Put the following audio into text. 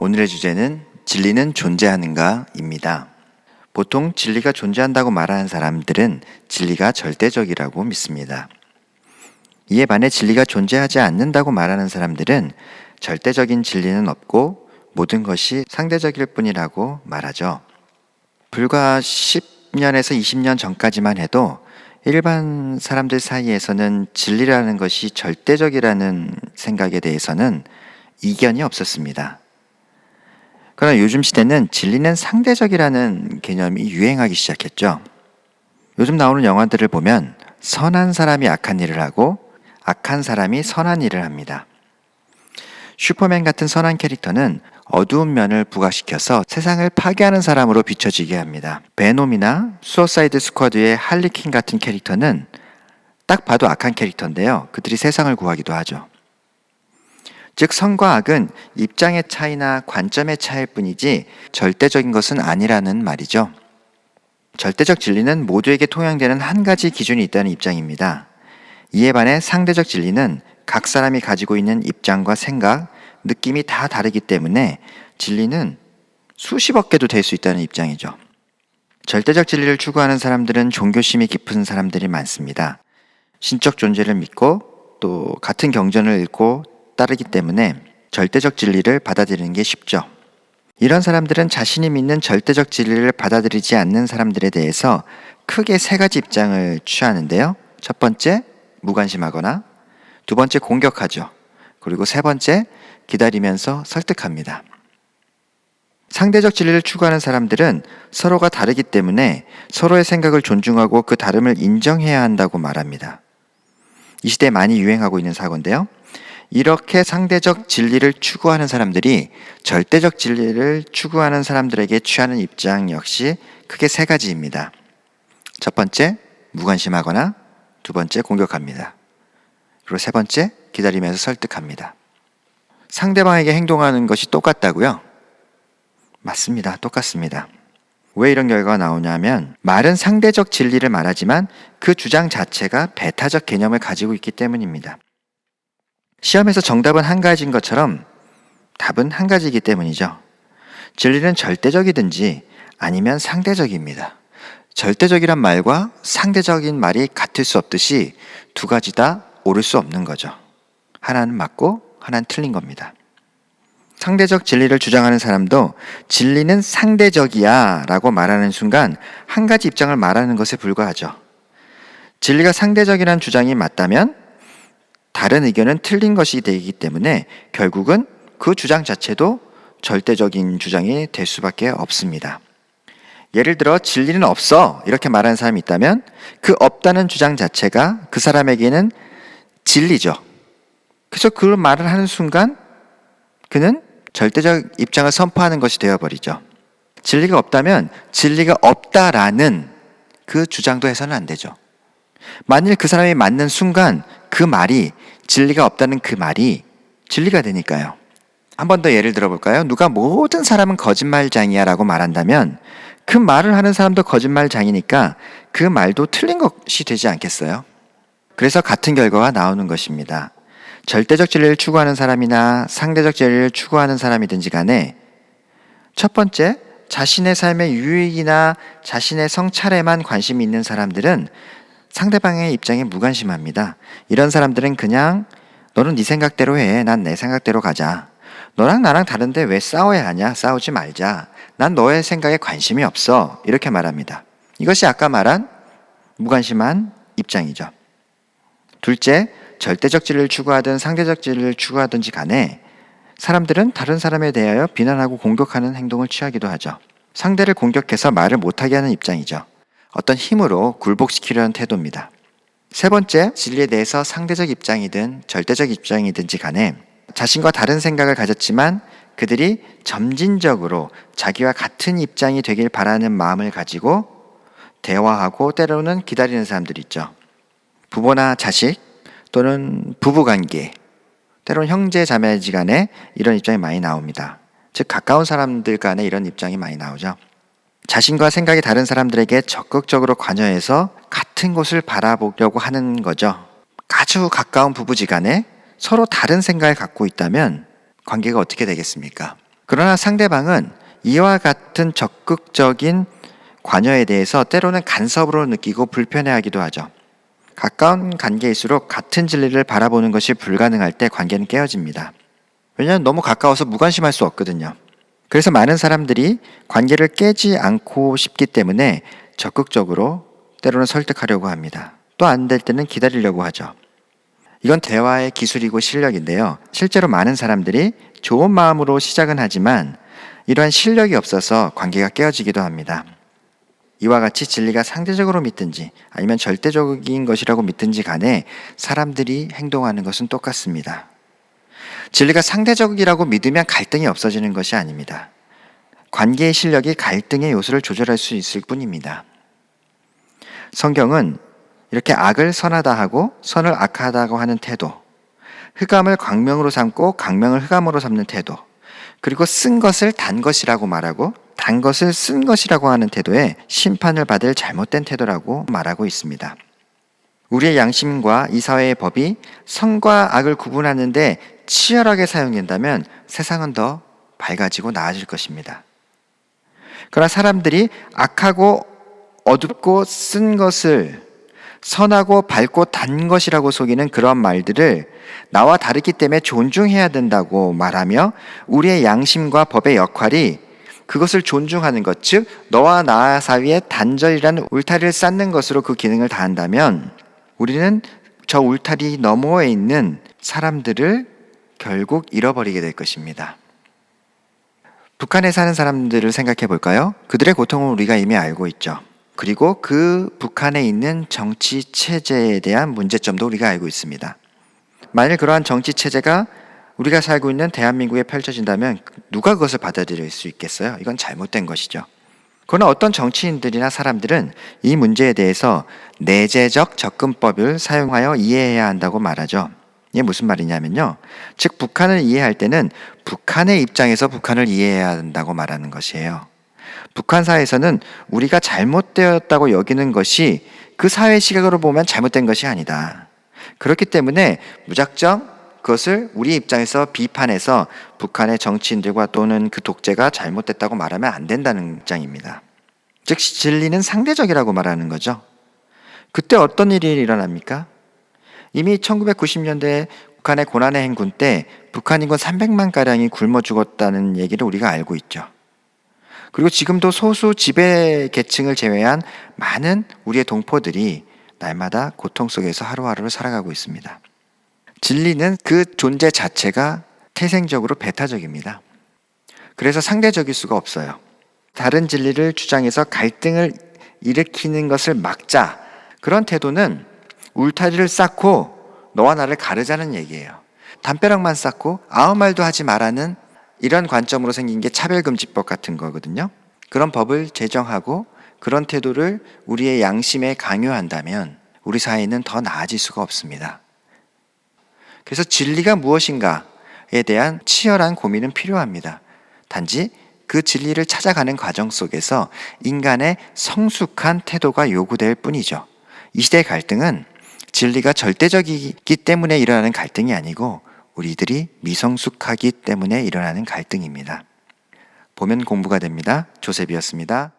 오늘의 주제는 진리는 존재하는가입니다. 보통 진리가 존재한다고 말하는 사람들은 진리가 절대적이라고 믿습니다. 이에 반해 진리가 존재하지 않는다고 말하는 사람들은 절대적인 진리는 없고 모든 것이 상대적일 뿐이라고 말하죠. 불과 10년에서 20년 전까지만 해도 일반 사람들 사이에서는 진리라는 것이 절대적이라는 생각에 대해서는 이견이 없었습니다. 그러나 요즘 시대는 진리는 상대적이라는 개념이 유행하기 시작했죠. 요즘 나오는 영화들을 보면 선한 사람이 악한 일을 하고 악한 사람이 선한 일을 합니다. 슈퍼맨 같은 선한 캐릭터는 어두운 면을 부각시켜서 세상을 파괴하는 사람으로 비춰지게 합니다. 베놈이나 수어사이드 스쿼드의 할리퀸 같은 캐릭터는 딱 봐도 악한 캐릭터인데요. 그들이 세상을 구하기도 하죠. 즉 선과 악은 입장의 차이나 관점의 차이일 뿐이지 절대적인 것은 아니라는 말이죠. 절대적 진리는 모두에게 통용되는 한 가지 기준이 있다는 입장입니다. 이에 반해 상대적 진리는 각 사람이 가지고 있는 입장과 생각, 느낌이 다 다르기 때문에 진리는 수십억 개도 될 수 있다는 입장이죠. 절대적 진리를 추구하는 사람들은 종교심이 깊은 사람들이 많습니다. 신적 존재를 믿고 또 같은 경전을 읽고 따르기 때문에 절대적 진리를 받아들이는 게 쉽죠. 이런 사람들은 자신이 믿는 절대적 진리를 받아들이지 않는 사람들에 대해서 크게 세 가지 입장을 취하는데요. 첫 번째, 무관심하거나, 두 번째, 공격하죠. 그리고 세 번째, 기다리면서 설득합니다. 상대적 진리를 추구하는 사람들은 서로가 다르기 때문에 서로의 생각을 존중하고 그 다름을 인정해야 한다고 말합니다. 이 시대에 많이 유행하고 있는 사고인데요. 이렇게 상대적 진리를 추구하는 사람들이 절대적 진리를 추구하는 사람들에게 취하는 입장 역시 크게 세 가지입니다. 첫 번째, 무관심하거나, 두 번째, 공격합니다. 그리고 세 번째, 기다리면서 설득합니다. 상대방에게 행동하는 것이 똑같다고요? 맞습니다. 똑같습니다. 왜 이런 결과가 나오냐면 말은 상대적 진리를 말하지만 그 주장 자체가 배타적 개념을 가지고 있기 때문입니다. 시험에서 정답은 한 가지인 것처럼 답은 한 가지이기 때문이죠. 진리는 절대적이든지 아니면 상대적입니다. 절대적이란 말과 상대적인 말이 같을 수 없듯이 두 가지 다 옳을 수 없는 거죠. 하나는 맞고 하나는 틀린 겁니다. 상대적 진리를 주장하는 사람도 진리는 상대적이야 라고 말하는 순간 한 가지 입장을 말하는 것에 불과하죠. 진리가 상대적이라는 주장이 맞다면 다른 의견은 틀린 것이 되기 때문에 결국은 그 주장 자체도 절대적인 주장이 될 수밖에 없습니다. 예를 들어 진리는 없어 이렇게 말하는 사람이 있다면 그 없다는 주장 자체가 그 사람에게는 진리죠. 그래서 그 말을 하는 순간 그는 절대적 입장을 선포하는 것이 되어버리죠. 진리가 없다면 진리가 없다라는 그 주장도 해서는 안 되죠. 만일 그 사람이 맞는 순간 그 말이 진리가 없다는 그 말이 진리가 되니까요. 한 번 더 예를 들어볼까요? 누가 모든 사람은 거짓말장이야 라고 말한다면 그 말을 하는 사람도 거짓말장이니까 그 말도 틀린 것이 되지 않겠어요? 그래서 같은 결과가 나오는 것입니다. 절대적 진리를 추구하는 사람이나 상대적 진리를 추구하는 사람이든지 간에 첫 번째, 자신의 삶의 유익이나 자신의 성찰에만 관심이 있는 사람들은 상대방의 입장에 무관심합니다. 이런 사람들은 그냥 너는 네 생각대로 해. 난 내 생각대로 가자. 너랑 나랑 다른데 왜 싸워야 하냐? 싸우지 말자. 난 너의 생각에 관심이 없어. 이렇게 말합니다. 이것이 아까 말한 무관심한 입장이죠. 둘째, 절대적 진리를 추구하든 상대적 진리를 추구하든지 간에 사람들은 다른 사람에 대하여 비난하고 공격하는 행동을 취하기도 하죠. 상대를 공격해서 말을 못하게 하는 입장이죠. 어떤 힘으로 굴복시키려는 태도입니다. 세 번째, 진리에 대해서 상대적 입장이든 절대적 입장이든지 간에 자신과 다른 생각을 가졌지만 그들이 점진적으로 자기와 같은 입장이 되길 바라는 마음을 가지고 대화하고 때로는 기다리는 사람들이 있죠. 부모나 자식 또는 부부관계, 때로는 형제 자매지간에 이런 입장이 많이 나옵니다. 즉 가까운 사람들 간에 이런 입장이 많이 나오죠. 자신과 생각이 다른 사람들에게 적극적으로 관여해서 같은 곳을 바라보려고 하는 거죠. 아주 가까운 부부지간에 서로 다른 생각을 갖고 있다면 관계가 어떻게 되겠습니까? 그러나 상대방은 이와 같은 적극적인 관여에 대해서 때로는 간섭으로 느끼고 불편해하기도 하죠. 가까운 관계일수록 같은 진리를 바라보는 것이 불가능할 때 관계는 깨어집니다. 왜냐하면 너무 가까워서 무관심할 수 없거든요. 그래서 많은 사람들이 관계를 깨지 않고 싶기 때문에 적극적으로 때로는 설득하려고 합니다. 또 안 될 때는 기다리려고 하죠. 이건 대화의 기술이고 실력인데요. 실제로 많은 사람들이 좋은 마음으로 시작은 하지만 이러한 실력이 없어서 관계가 깨어지기도 합니다. 이와 같이 진리가 상대적으로 믿든지 아니면 절대적인 것이라고 믿든지 간에 사람들이 행동하는 것은 똑같습니다. 진리가 상대적이라고 믿으면 갈등이 없어지는 것이 아닙니다. 관계의 실력이 갈등의 요소를 조절할 수 있을 뿐입니다. 성경은 이렇게 악을 선하다 하고 선을 악하다고 하는 태도, 흑암을 광명으로 삼고 광명을 흑암으로 삼는 태도, 그리고 쓴 것을 단 것이라고 말하고 단 것을 쓴 것이라고 하는 태도에 심판을 받을 잘못된 태도라고 말하고 있습니다. 우리의 양심과 이 사회의 법이 선과 악을 구분하는데 치열하게 사용된다면 세상은 더 밝아지고 나아질 것입니다. 그러나 사람들이 악하고 어둡고 쓴 것을 선하고 밝고 단 것이라고 속이는 그런 말들을 나와 다르기 때문에 존중해야 된다고 말하며 우리의 양심과 법의 역할이 그것을 존중하는 것, 즉 너와 나 사이에 단절이라는 울타리를 쌓는 것으로 그 기능을 다한다면 우리는 저 울타리 너머에 있는 사람들을 결국 잃어버리게 될 것입니다. 북한에 사는 사람들을 생각해 볼까요? 그들의 고통을 우리가 이미 알고 있죠. 그리고 그 북한에 있는 정치 체제에 대한 문제점도 우리가 알고 있습니다. 만일 그러한 정치 체제가 우리가 살고 있는 대한민국에 펼쳐진다면 누가 그것을 받아들일 수 있겠어요? 이건 잘못된 것이죠. 그러나 어떤 정치인들이나 사람들은 이 문제에 대해서 내재적 접근법을 사용하여 이해해야 한다고 말하죠. 이게 무슨 말이냐면요. 즉 북한을 이해할 때는 북한의 입장에서 북한을 이해해야 한다고 말하는 것이에요. 북한 사회에서는 우리가 잘못되었다고 여기는 것이 그 사회 시각으로 보면 잘못된 것이 아니다. 그렇기 때문에 무작정 그것을 우리 입장에서 비판해서 북한의 정치인들과 또는 그 독재가 잘못됐다고 말하면 안 된다는 입장입니다. 즉 진리는 상대적이라고 말하는 거죠. 그때 어떤 일이 일어납니까? 이미 1990년대 북한의 고난의 행군 때 북한 인구 300만가량이 굶어 죽었다는 얘기를 우리가 알고 있죠. 그리고 지금도 소수 지배 계층을 제외한 많은 우리의 동포들이 날마다 고통 속에서 하루하루를 살아가고 있습니다. 진리는 그 존재 자체가 태생적으로 배타적입니다. 그래서 상대적일 수가 없어요. 다른 진리를 주장해서 갈등을 일으키는 것을 막자. 그런 태도는 울타리를 쌓고 너와 나를 가르자는 얘기예요. 담벼락만 쌓고 아무 말도 하지 말라는 이런 관점으로 생긴 게 차별금지법 같은 거거든요. 그런 법을 제정하고 그런 태도를 우리의 양심에 강요한다면 우리 사회는 더 나아질 수가 없습니다. 그래서 진리가 무엇인가에 대한 치열한 고민은 필요합니다. 단지 그 진리를 찾아가는 과정 속에서 인간의 성숙한 태도가 요구될 뿐이죠. 이 시대의 갈등은 진리가 절대적이기 때문에 일어나는 갈등이 아니고 우리들이 미성숙하기 때문에 일어나는 갈등입니다. 보면 공부가 됩니다. 조셉이었습니다.